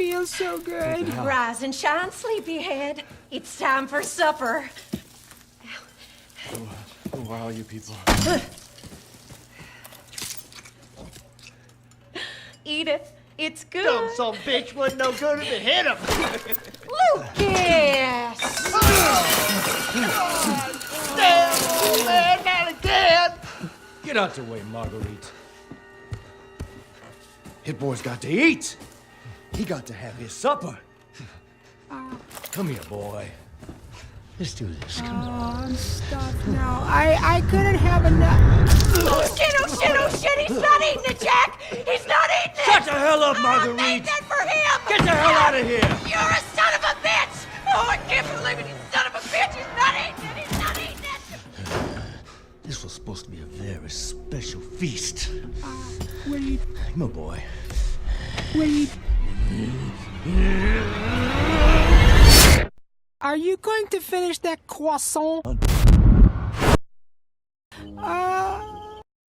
feels so good. Rise and shine, sleepyhead. It's time for supper. Who are you people? Eat it. It's good. Dumb son bitch wasn't no good if it hit him. Lucas! Damn, old man, not again. Get out the way, Marguerite. Hit boy's got to eat. He got to have his supper. Come here, boy. Let's do this. Come on. Oh, stop now. I couldn't have enough. Oh shit, oh shit, oh shit! He's not eating it, Jack! He's not eating it! Shut the hell up, I Marguerite! made that for him! Get the hell out of here! You're a son of a bitch! Oh, I can't believe it! You son of a bitch! He's not eating it! He's not eating it! This was supposed to be a very special feast. Wait, Come on, boy. wait. Are you going to finish that croissant?